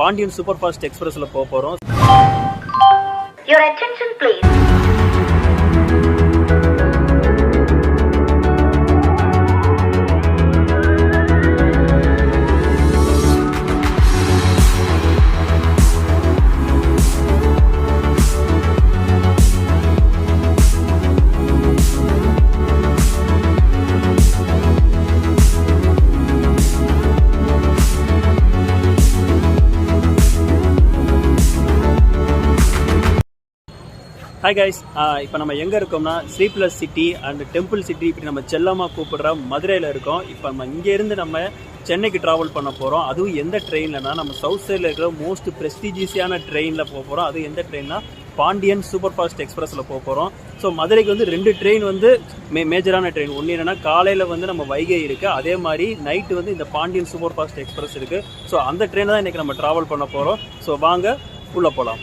Pandian super fast எக்ஸ்பிரஸ்ல போக போறோம். Your attention please. Hi guys, இப்போ நம்ம எங்கே இருக்கோம்னா sleepless city and temple city இப்படி நம்ம செல்லமாக கூப்பிடுற மதுரையில் இருக்கோம். இப்போ நம்ம இங்கேருந்து நம்ம சென்னைக்கு ட்ராவல் பண்ண போகிறோம். அதுவும் எந்த ட்ரெயின்லனா நம்ம சவுத் சைடில் இருக்கிற மோஸ்ட் ப்ரெஸ்டீஜியஸான ட்ரெயினில் போக போகிறோம். அதுவும் எந்த ட்ரெயின்னா பாண்டியன் சூப்பர் ஃபாஸ்ட் எக்ஸ்பிரஸில் போக போகிறோம். ஸோ மதுரைக்கு வந்து 2 ட்ரெயின் வந்து மேஜரான ட்ரெயின். ஒன்று என்னென்னா காலையில் வந்து நம்ம வைகை இருக்குது, அதே மாதிரி நைட்டு வந்து இந்த பாண்டியன் சூப்பர் ஃபாஸ்ட் எக்ஸ்பிரஸ் இருக்குது. ஸோ அந்த ட்ரெயினை தான் இன்றைக்கி நம்ம ட்ராவல் பண்ண போகிறோம். ஸோ வாங்க உள்ளே போகலாம்.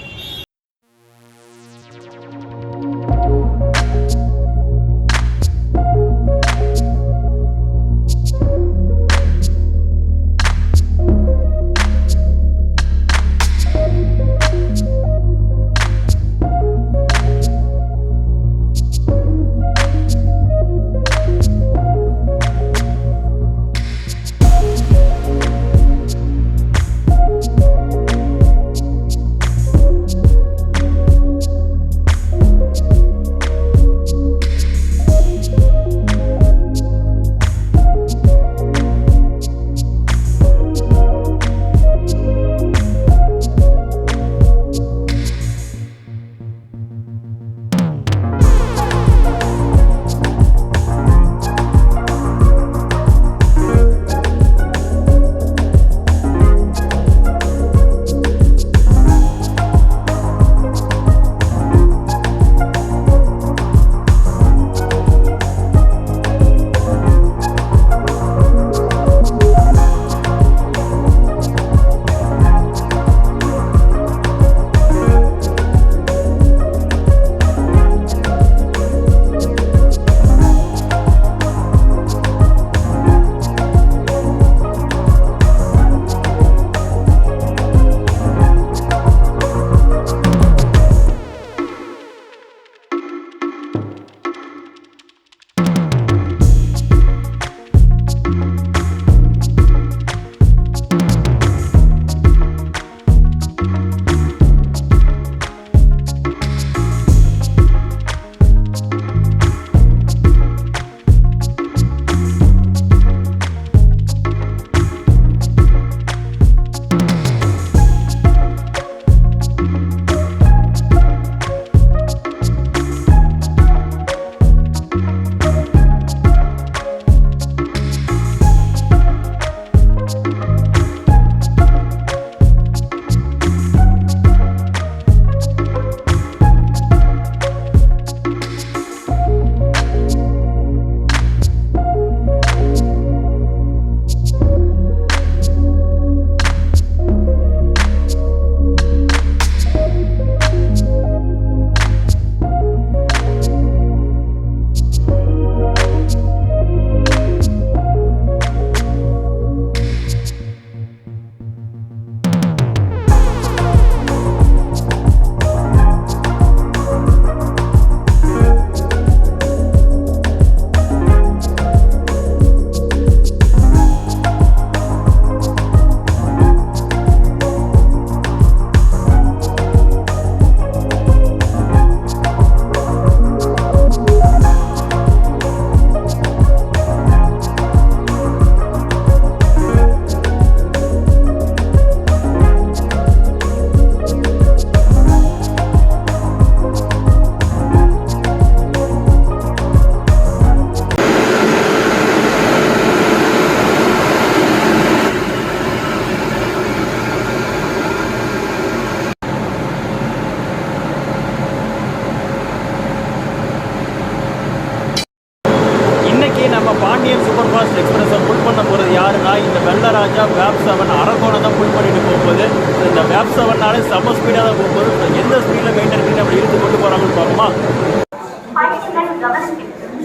நம்ம பாண்டியன் சூப்பர் ஃபாஸ்ட் எக்ஸ்பிரஸை புல் பண்ண போகிறது யாருன்னா இந்த வெள்ளராஜா வேப் 7 அரக்கோணம் தான் புல் பண்ணிட்டு போகும்போது. இந்த வேப் 7நாலே செம்ம ஸ்பீடாக தான் போகும்போது எந்த ஸ்பீடில் மெயின்டைன் பண்ணி அப்படி இழுத்து கொண்டு போகிறாங்கன்னு பார்ப்போமா.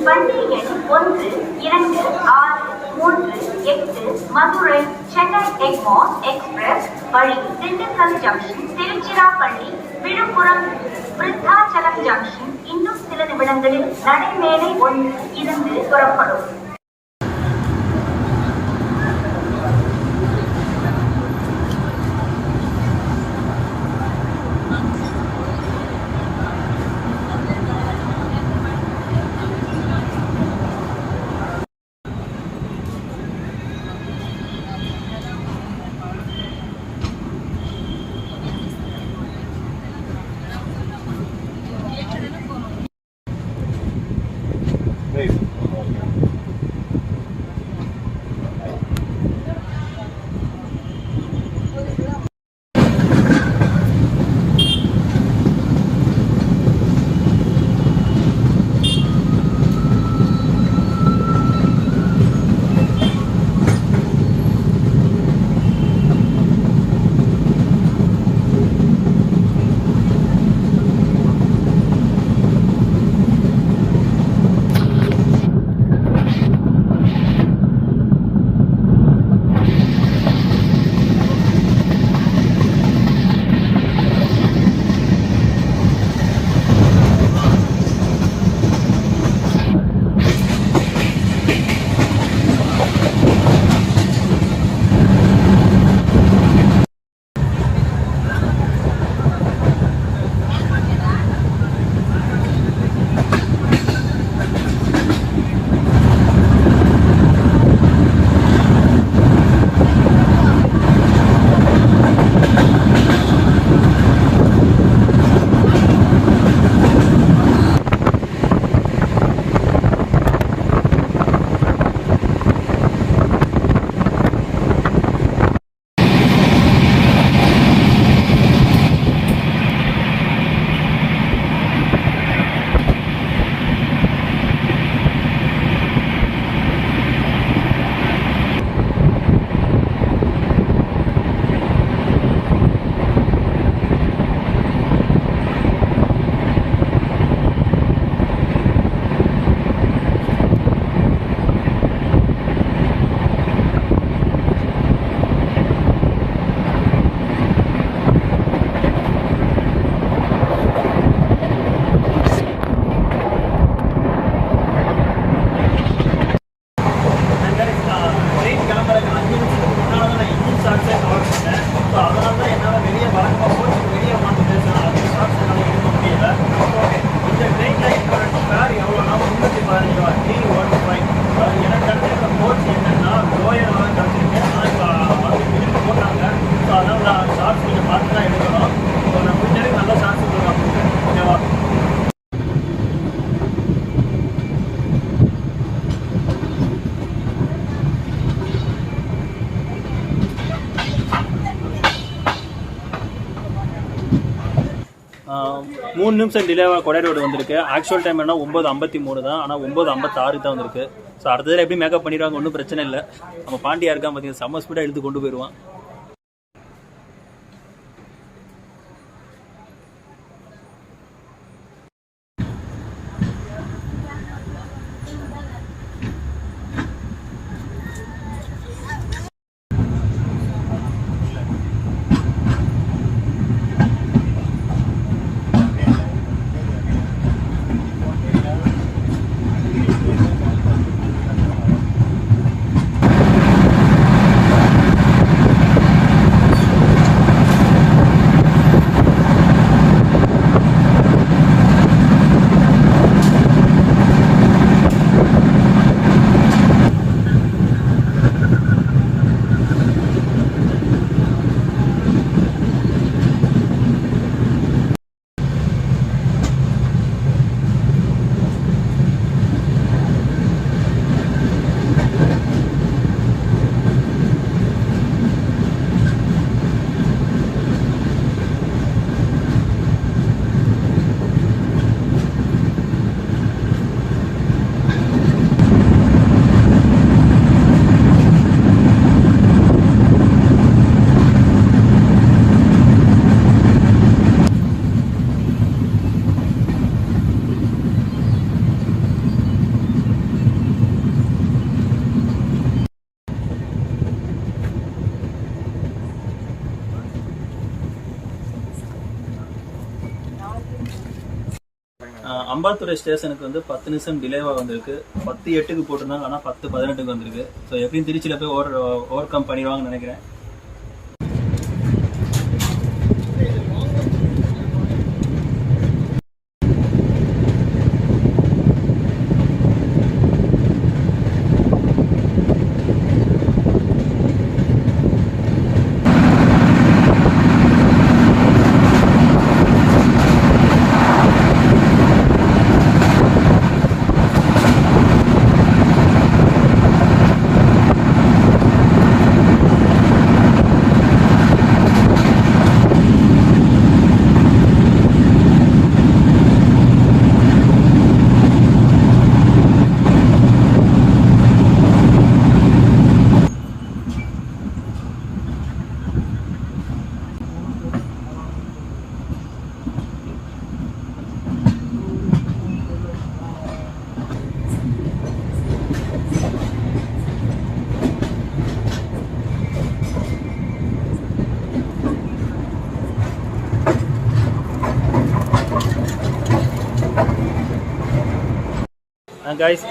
வண்டி எண் 1, 2, 6, 38 மதுரை சென்னை எக்மோர் எக்ஸ்பிரஸ் வழி திண்டுக்கல் ஜங்ஷன், திருச்சிராப்பள்ளி, விழுப்புரம், விருத்தாச்சலம் ஜங்ஷன் இன்னும் சில நிமிடங்களில் நடைமேடை 1 இருந்து புறப்படும். மூணு நிமிஷம் டிலேவாக கொடை ரோடு வந்திருக்கு. ஆக்சுவல் டைம் என்ன 9:53 தான், ஆனால் 9:56 தான் வந்திருக்கு. ஸோ அடுத்ததில் எப்படி மேக்கப் பண்ணிடுவாங்க, ஒன்றும் பிரச்சனை இல்லை. நம்ம பாண்டியா இருக்கான் பார்த்தீங்கன்னா செம்ம ஸ்பீடாக எடுத்து கொண்டு போயிடுவான். அம்பாத்துறை ஸ்டேஷனுக்கு வந்து 10 நிமிஷம் டிலேவாக வந்திருக்கு. 10:08க்கு போட்டிருந்தாங்க, ஆனால் 10:18க்கு வந்திருக்கு. ஸோ எப்படியும் திருச்சியில் போய் ஓவர் கம் பண்ணிடுவாங்கன்னு நினைக்கிறேன். கைஸ்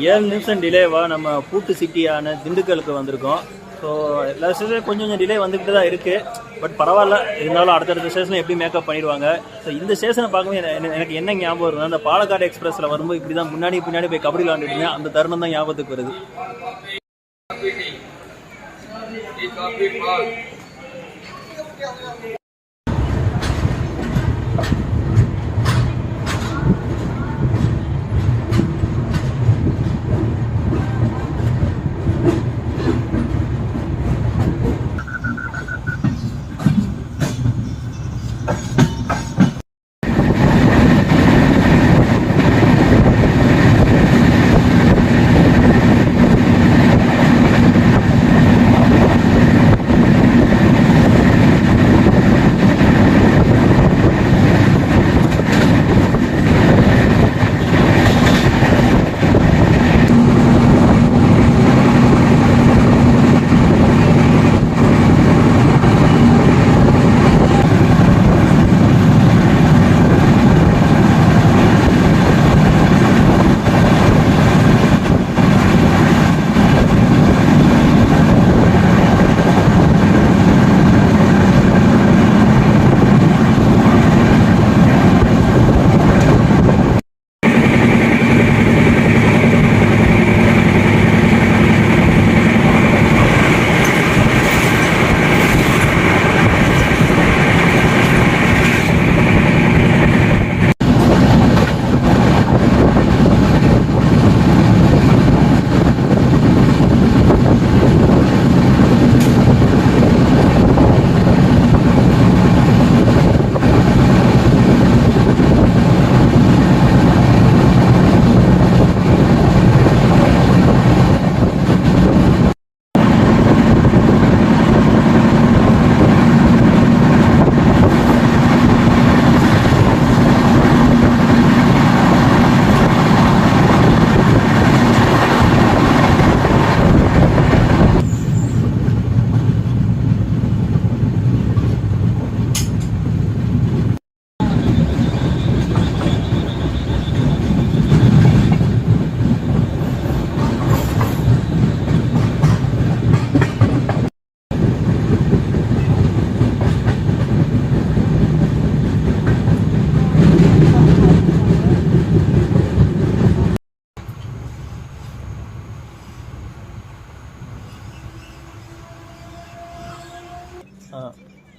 7 நிமிஷம் டிலேவாக நம்ம பூட்டு சிட்டியான திண்டுக்கலுக்கு வந்திருக்கோம். ஸோ எல்லா ஸ்டேஷனும் கொஞ்சம் டிலே வந்துக்கிட்டு தான் இருக்குது. பட் பரவாயில்ல, இருந்தாலும் அடுத்தடுத்த ஸ்டேஷனில் எப்படி மேக்கப் பண்ணிடுவாங்க. ஸோ இந்த ஸ்டேஷனை பார்க்கும்போது எனக்கு என்ன ஞாபகம் வருது, அந்த பாலக்காடு எக்ஸ்பிரஸில் வரும்போது இப்படி தான் பின்னாடி போய் கபடி விளாண்டுட்டு அந்த தருணம் தான் ஞாபகத்துக்கு வருது.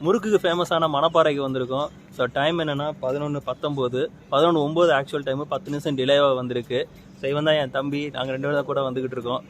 முறுக்குக்கு ஃபேமஸான மணப்பாறைக்கு வந்திருக்கோம். ஸோ டைம் என்னென்னா 11:19, 11:09 ஆக்சுவல் டைமு. 10 நிமிஷம் டிலேவாக வந்திருக்கு. ஸோ இவன் தான் என் தம்பி. நாங்கள் 2 பேரும் கூட வந்துக்கிட்டு இருக்கோம்.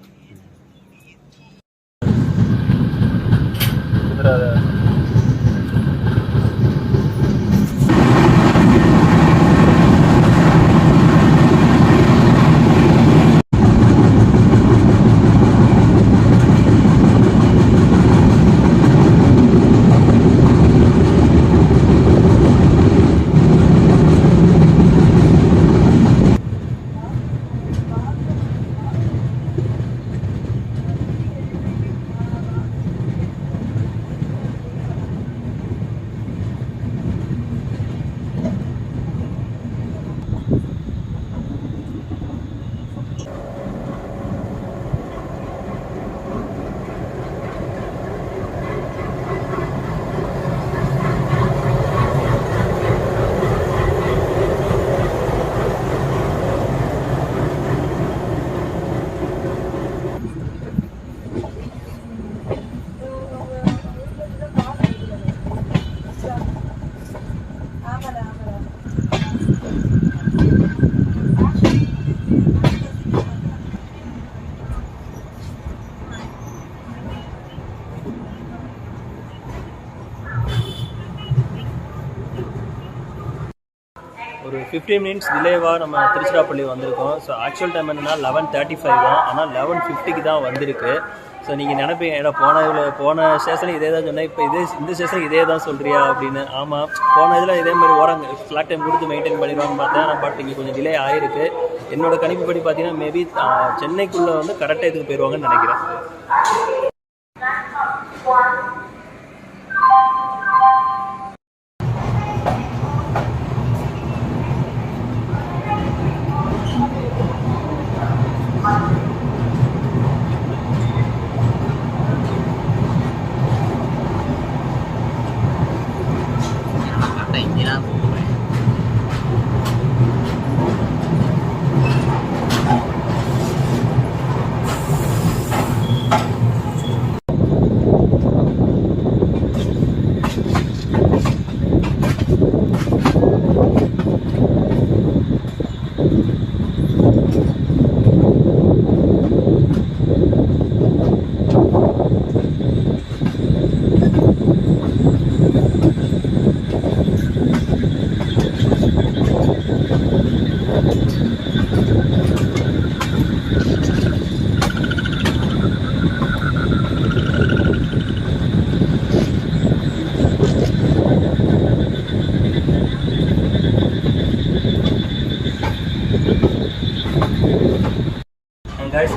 ஒரு 15 மினிட்ஸ் டிலேவாக நம்ம திருச்சிராப்பள்ளி வந்திருக்கோம். ஸோ ஆக்சுவல் டைம் என்னென்னா 11:35 தான், ஆனால் 11:50க்கு தான் வந்திருக்கு. ஸோ நீங்கள் நினைப்பீங்க ஏன்னா போன ஸ்டேஷனுக்கு இதே தான் சொன்னேன், இப்போ இந்த ஸ்டேஷனுக்கு இதே தான் சொல்கிறியா அப்படின்னு. ஆமாம், போன இதில் இதே மாதிரி ஓராங்க ஃப்ளாட் டைம் கொடுத்து மெயின்டைன் பண்ணிடுவாங்கன்னு பார்த்தேன். பட் இங்கே கொஞ்சம் டிலே ஆகிருக்கு. என்னோட கணிப்புப்படி பார்த்தீங்கன்னா மேபி சென்னைக்குள்ளே வந்து கரெக்டாக இதுக்கு போயிடுவாங்கன்னு நினைக்கிறேன்.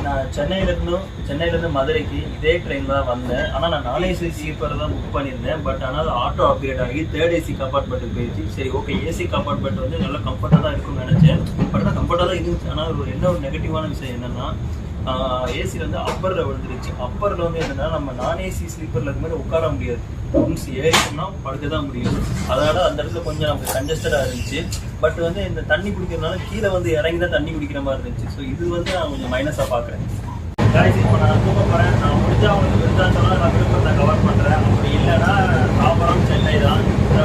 நான் சென்னையிலேருந்து மதுரைக்கு இதே ட்ரெயின் தான் வந்தேன். ஆனால் நான் நான் ஏசி ஸ்லீப்பர் தான் புக் பண்ணியிருந்தேன். பட் ஆனால் ஆட்டோ அப்கிரேட் ஆகி 3rd ஏசி கம்பார்ட்மெண்ட்டுக்கு போயிடுச்சு. சரி, ஓகே, ஏசி கம்பார்ட்மெண்ட் வந்து நல்லா கம்ஃபர்ட்டாக தான் இருக்கும்னு நினச்சேன். பட் ஆனால் கம்ஃபர்ட்டாக தான் இருந்துச்சு. ஆனால் ஒரு நெகட்டிவான விஷயம் என்னென்னா ஏசியில் வந்து அப்பரில் விழுந்துருச்சு. அப்பரில் வந்து என்னென்னா நம்ம நான் ஏசி ஸ்லீப்பரில் இருக்க மாதிரி உட்கார முடியாது. மீன்ஸ் ஏறிட்டோம்னா படுக்க தான் முடியும். அதனால் அந்த இடத்துல கொஞ்சம் நமக்கு கன்ஜஸ்டடாக இருந்துச்சு. பட் வந்து இந்த தண்ணி குடிக்கிறதுனால கீழே வந்து இறங்கி தான் தண்ணி குடிக்கிற மாதிரி இருந்துச்சு. ஸோ இது வந்து நான் கொஞ்சம் மைனஸாக பார்க்குறேன். இப்போ நான் தூக்க போகிறேன். நான் முடிஞ்சால் அவங்களுக்கு விருதாச்சலம் நான் விழுப்புரத்தை கவர் பண்ணுறேன். அப்படி இல்லைன்னா தாம்பரம் சென்னை தான்.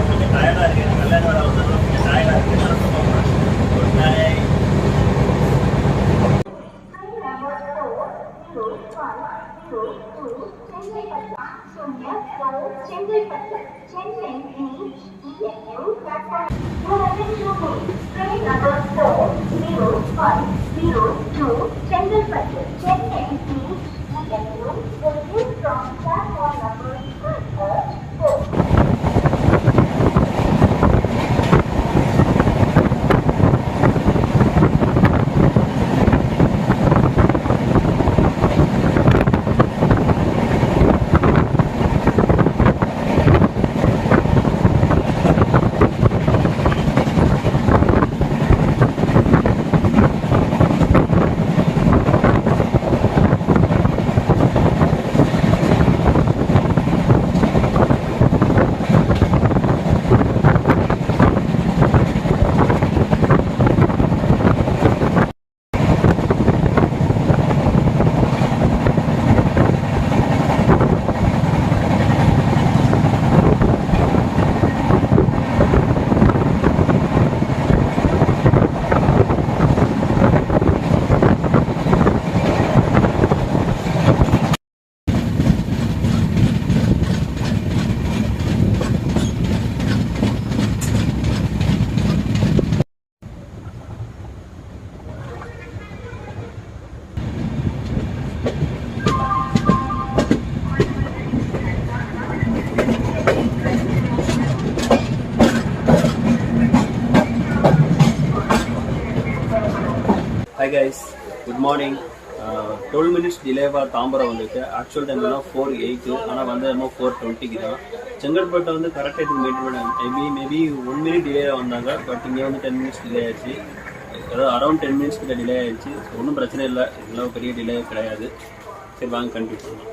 கொஞ்சம் டயர்டாக இருக்குது. எனக்கு கல்யாண வேலை வந்து கொஞ்சம் டயர்டாக இருக்குது. நான் தூக்க போகிறேன். Good night. Hi guys, good morning. 12 minutes டிலேவாக தாம்பரம் வந்துருக்கு. ஆக்சுவல் டைம் தான் 4:08, ஆனால் வந்து நம்ம 4:20 தான். செங்கல்பட்டு வந்து கரெக்டாக இதுக்கு மெயின்டைன் பண்ண மேபி 1 minute டிலேயாக வந்தாங்க. பட் இங்கே வந்து 10 minutes டிலே ஆயிடுச்சு. அதாவது அரௌண்ட் 10 minutes கிட்ட டிலே ஆயிடுச்சு. ஒன்றும் பிரச்சனை இல்லை, இதெல்லாம் பெரிய டிலே கிடையாது. சரி, வாங்க கண்டினியூ பண்ணலாம்.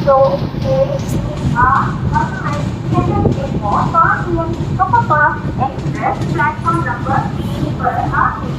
So, Madurai Chennai Egmore Pandian super fast express platform number 3 पर आगे।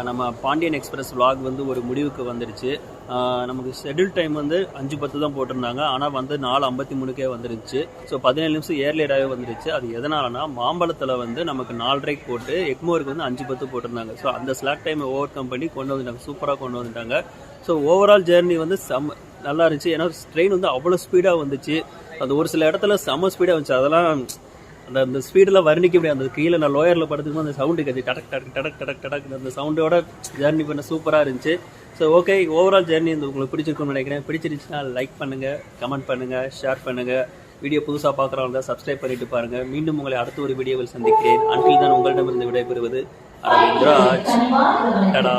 நம்ம பாண்டியன் எக்ஸ்பிரஸ் vlog வந்து ஒரு முடிவுக்கு வந்துருச்சு. நமக்கு ஷெட்யூல் டைம் வந்து 5:10 தான் போட்டிருந்தாங்க. ஆனால் வந்து 4:53க்கே வந்துருச்சு. ஸோ 17 நிமிஷம் ஏர்லியராகவே வந்துருச்சு. அது எதனாலனா மாம்பழத்தில் வந்து நமக்கு 4:30 போட்டு எக்மோருக்கு வந்து 5:10 போட்டிருந்தாங்க. ஸோ அந்த ஸ்லாக் டைமை ஓவர் கம் பண்ணி கொண்டு வந்துட்டாங்க, சூப்பராக கொண்டு வந்துட்டாங்க. ஸோ ஓவரால் ஜேர்னி வந்து நல்லா இருந்துச்சு. ஏன்னா ட்ரெயின் வந்து அவ்வளோ ஸ்பீடாக வந்துச்சு. அது ஒரு சில இடத்துல செம்ம ஸ்பீடாக வந்துச்சு. அதெல்லாம் அந்த ஸ்பீடெல்லாம் வர்ணிக்க முடியாது. அந்த கீழே நான் லோயரில் படுத்துக்கும் அந்த சவுண்டு கட்சி டடக் டடக் டடக் டடக் டடக் அந்த சவுண்டோட ஜேர்னி பண்ண சூப்பராக இருந்துச்சு. ஸோ ஓகே, ஓவரால் ஜேர்னி வந்து உங்களுக்கு பிடிச்சிருக்கும்னு நினைக்கிறேன். பிடிச்சிருந்துச்சுன்னா லைக் பண்ணுங்கள், கமெண்ட் பண்ணுங்கள், ஷேர் பண்ணுங்கள். வீடியோ புதுசாக பார்க்குறவங்க தான் சப்ஸ்கிரைப் பண்ணிட்டு பாருங்கள். மீண்டும் உங்களை அடுத்த ஒரு வீடியோவில் சந்திக்கிறேன். அன்றில் தான் உங்களிடமிருந்து விடைபெறுவது அரவிந்த்ராஜ். டடா.